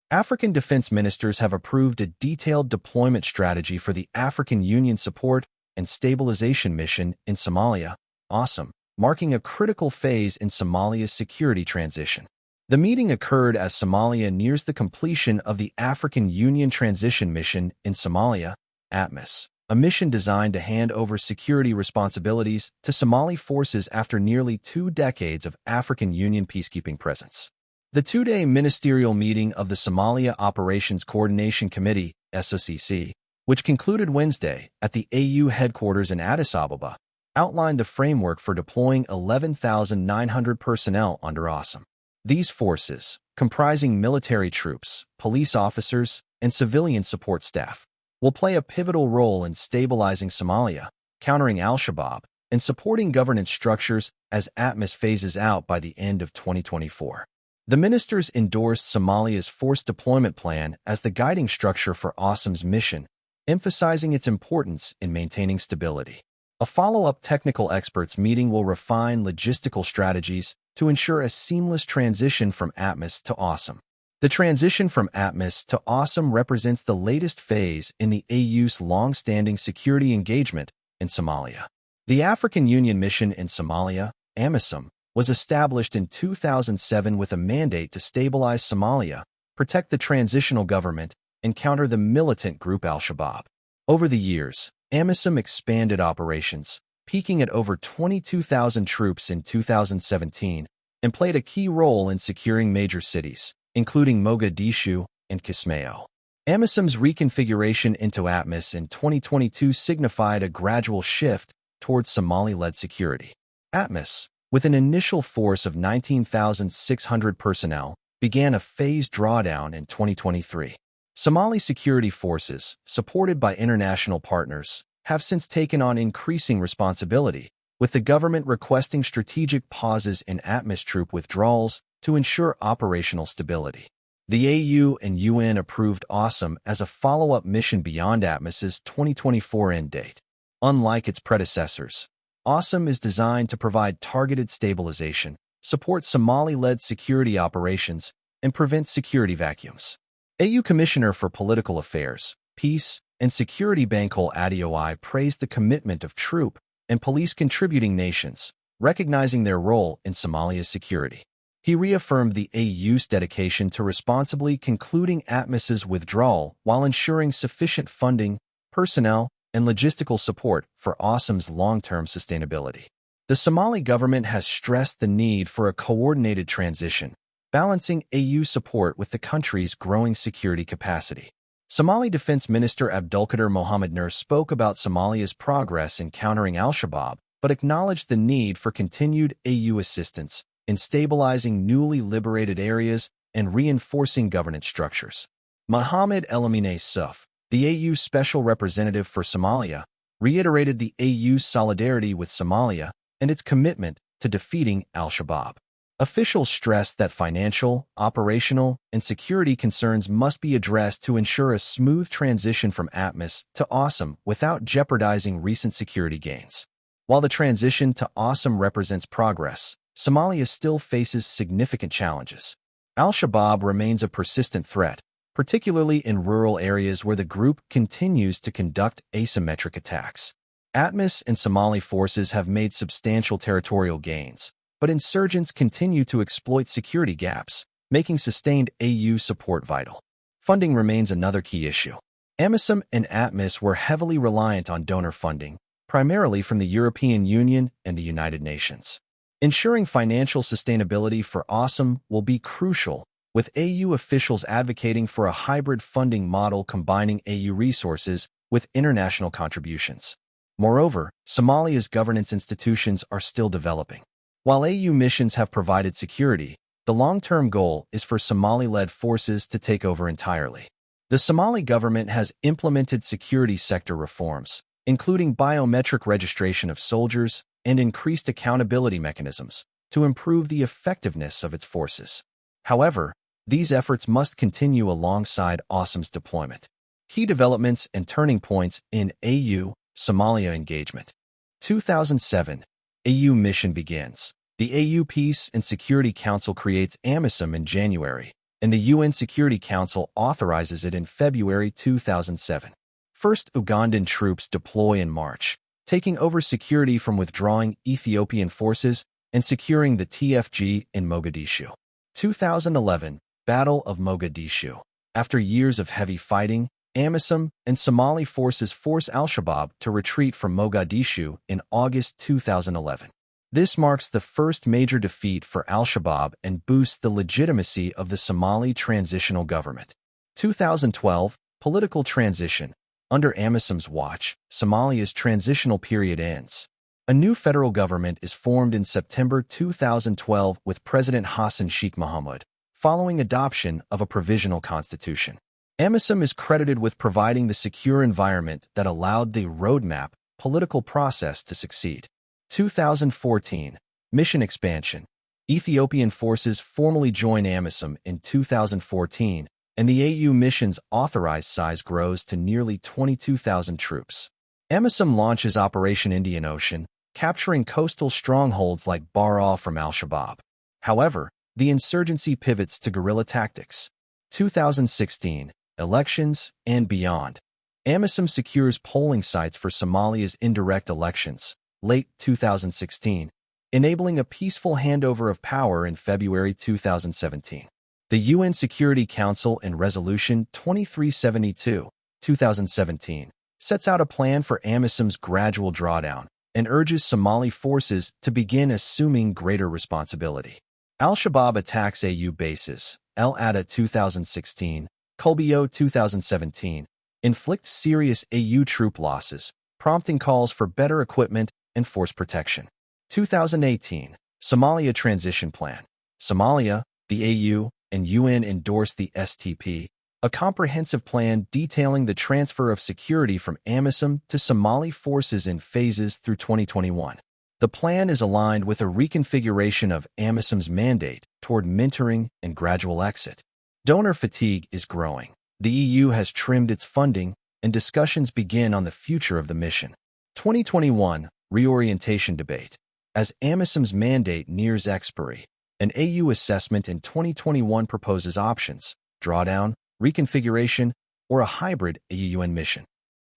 African defense ministers have approved a detailed deployment strategy for the African Union Support and Stabilization Mission in Somalia, AUSSOM, marking a critical phase in Somalia's security transition. The meeting occurred as Somalia nears the completion of the African Union Transition Mission in Somalia, ATMIS, a mission designed to hand over security responsibilities to Somali forces after nearly 2 decades of African Union peacekeeping presence. The two-day ministerial meeting of the Somalia Operations Coordination Committee, SOCC, which concluded Wednesday at the AU headquarters in Addis Ababa, outlined the framework for deploying 11,900 personnel under AUSSOM. These forces, comprising military troops, police officers, and civilian support staff, will play a pivotal role in stabilizing Somalia, countering al-Shabaab, and supporting governance structures as ATMIS phases out by the end of 2024. The ministers endorsed Somalia's force deployment plan as the guiding structure for AUSSOM's mission, emphasizing its importance in maintaining stability. A follow-up technical experts meeting will refine logistical strategies to ensure a seamless transition from ATMIS to AUSSOM. The transition from ATMIS to AUSSOM represents the latest phase in the AU's long-standing security engagement in Somalia. The African Union Mission in Somalia, AMISOM, was established in 2007 with a mandate to stabilize Somalia, protect the transitional government, and counter the militant group al-Shabaab. Over the years, AMISOM expanded operations, peaking at over 22,000 troops in 2017, and played a key role in securing major cities, including Mogadishu and Kismayo. AMISOM's reconfiguration into ATMIS in 2022 signified a gradual shift towards Somali-led security. ATMIS, with an initial force of 19,600 personnel, began a phased drawdown in 2023. Somali security forces, supported by international partners, have since taken on increasing responsibility, with the government requesting strategic pauses in ATMIS troop withdrawals to ensure operational stability. The AU and UN approved AUSSOM as a follow-up mission beyond ATMIS's 2024 end date. Unlike its predecessors, AUSSOM is designed to provide targeted stabilization, support Somali-led security operations, and prevent security vacuums. AU Commissioner for Political Affairs, Peace, and Security Bankole Adeoye praised the commitment of troop and police contributing nations, recognizing their role in Somalia's security. He reaffirmed the AU's dedication to responsibly concluding ATMIS's withdrawal while ensuring sufficient funding, personnel, and logistical support for AUSSOM's long-term sustainability. The Somali government has stressed the need for a coordinated transition, balancing AU support with the country's growing security capacity. Somali Defense Minister Abdulkadir Mohamed Nur spoke about Somalia's progress in countering al-Shabaab, but acknowledged the need for continued AU assistance in stabilizing newly liberated areas and reinforcing governance structures. Mohamed El-Amine Souf, the AU Special Representative for Somalia, reiterated the AU's solidarity with Somalia and its commitment to defeating al-Shabaab. Officials stressed that financial, operational, and security concerns must be addressed to ensure a smooth transition from ATMIS to AUSSOM without jeopardizing recent security gains. While the transition to AUSSOM represents progress, Somalia still faces significant challenges. Al-Shabaab remains a persistent threat, particularly in rural areas where the group continues to conduct asymmetric attacks. ATMIS and Somali forces have made substantial territorial gains, but insurgents continue to exploit security gaps, making sustained AU support vital. Funding remains another key issue. AMISOM and ATMIS were heavily reliant on donor funding, primarily from the European Union and the United Nations. Ensuring financial sustainability for AUSSOM will be crucial, with AU officials advocating for a hybrid funding model combining AU resources with international contributions. Moreover, Somalia's governance institutions are still developing. While AU missions have provided security, the long-term goal is for Somali-led forces to take over entirely. The Somali government has implemented security sector reforms, including biometric registration of soldiers and increased accountability mechanisms, to improve the effectiveness of its forces. However, these efforts must continue alongside AUSSOM's deployment. Key developments and turning points in AU-Somalia engagement. 2007, AU mission begins. The AU Peace and Security Council creates AMISOM in January, and the UN Security Council authorizes it in February 2007. First, Ugandan troops deploy in March, taking over security from withdrawing Ethiopian forces and securing the TFG in Mogadishu. 2011, Battle of Mogadishu. After years of heavy fighting, AMISOM and Somali forces force al-Shabaab to retreat from Mogadishu in August 2011. This marks the first major defeat for al-Shabaab and boosts the legitimacy of the Somali transitional government. 2012, political transition. Under AMISOM's watch, Somalia's transitional period ends. A new federal government is formed in September 2012 with President Hassan Sheikh Mohamud, following adoption of a provisional constitution. AMISOM is credited with providing the secure environment that allowed the roadmap political process to succeed. 2014, mission expansion. Ethiopian forces formally join AMISOM in 2014, and the AU mission's authorized size grows to nearly 22,000 troops. AMISOM launches Operation Indian Ocean, capturing coastal strongholds like Baral from al-Shabaab. However, the insurgency pivots to guerrilla tactics. 2016, elections and beyond. AMISOM secures polling sites for Somalia's indirect elections, late 2016, enabling a peaceful handover of power in February 2017. The UN Security Council in Resolution 2372, 2017, sets out a plan for AMISOM's gradual drawdown and urges Somali forces to begin assuming greater responsibility. Al-Shabaab attacks AU bases, El Adda 2016, Kolbio 2017, inflicts serious AU troop losses, prompting calls for better equipment and force protection. 2018, Somalia Transition Plan. Somalia, the AU, and UN endorsed the STP, a comprehensive plan detailing the transfer of security from AMISOM to Somali forces in phases through 2021. The plan is aligned with a reconfiguration of AMISOM's mandate toward mentoring and gradual exit. Donor fatigue is growing. The EU has trimmed its funding, and discussions begin on the future of the mission. 2021, reorientation debate. As AMISOM's mandate nears expiry, an AU assessment in 2021 proposes options: drawdown, reconfiguration, or a hybrid AU-UN mission.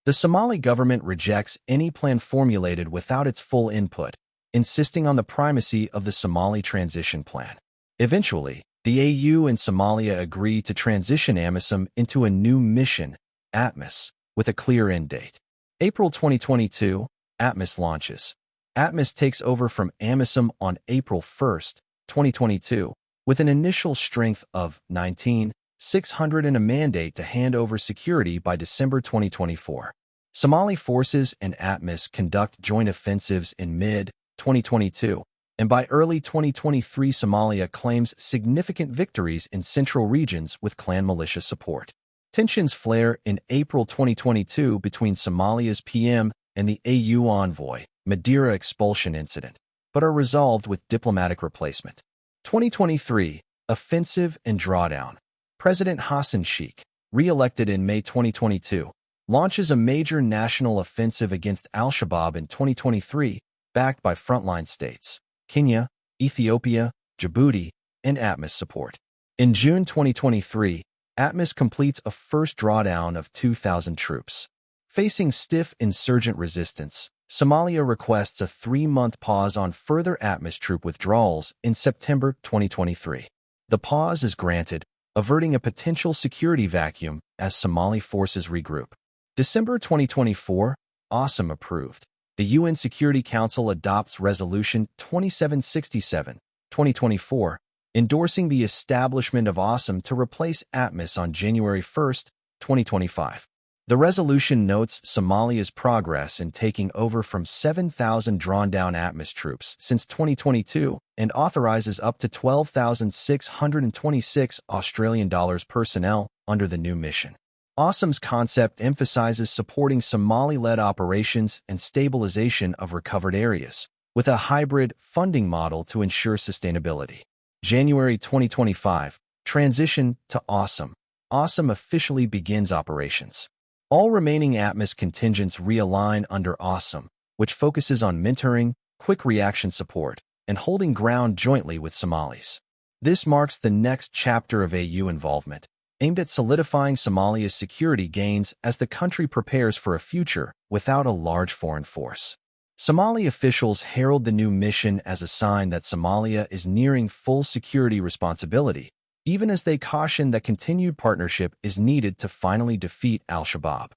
The Somali government rejects any plan formulated without its full input, insisting on the primacy of the Somali transition plan. Eventually, the AU and Somalia agree to transition AMISOM into a new mission, ATMIS, with a clear end date. April 2022, ATMIS launches. ATMIS takes over from AMISOM on April 1, 2022, with an initial strength of 19,600 and a mandate to hand over security by December 2024. Somali forces and ATMIS conduct joint offensives in mid-2022, and by early 2023 Somalia claims significant victories in central regions with clan militia support. Tensions flare in April 2022 between Somalia's PM and the AU envoy, Madeira expulsion incident, but are resolved with diplomatic replacement. 2023, offensive and drawdown. President Hassan Sheikh, re-elected in May 2022, launches a major national offensive against al-Shabaab in 2023, backed by frontline states, Kenya, Ethiopia, Djibouti, and ATMIS support. In June 2023, ATMIS completes a first drawdown of 2,000 troops. Facing stiff insurgent resistance, Somalia requests a 3-month pause on further ATMIS troop withdrawals in September 2023. The pause is granted, averting a potential security vacuum as Somali forces regroup. December 2024, AUSSOM approved. The UN Security Council adopts Resolution 2767, 2024, endorsing the establishment of AUSSOM to replace ATMIS on January 1, 2025. The resolution notes Somalia's progress in taking over from 7,000 drawn-down ATMIS troops since 2022 and authorizes up to 12,626 Australian dollars personnel under the new mission. AUSSOM's concept emphasizes supporting Somali-led operations and stabilization of recovered areas, with a hybrid funding model to ensure sustainability. January 2025, transition to AUSSOM. AUSSOM officially begins operations. All remaining ATMIS contingents realign under AUSSOM, which focuses on mentoring, quick reaction support, and holding ground jointly with Somalis. This marks the next chapter of AU involvement, aimed at solidifying Somalia's security gains as the country prepares for a future without a large foreign force. Somali officials herald the new mission as a sign that Somalia is nearing full security responsibility, even as they caution that continued partnership is needed to finally defeat al-Shabaab.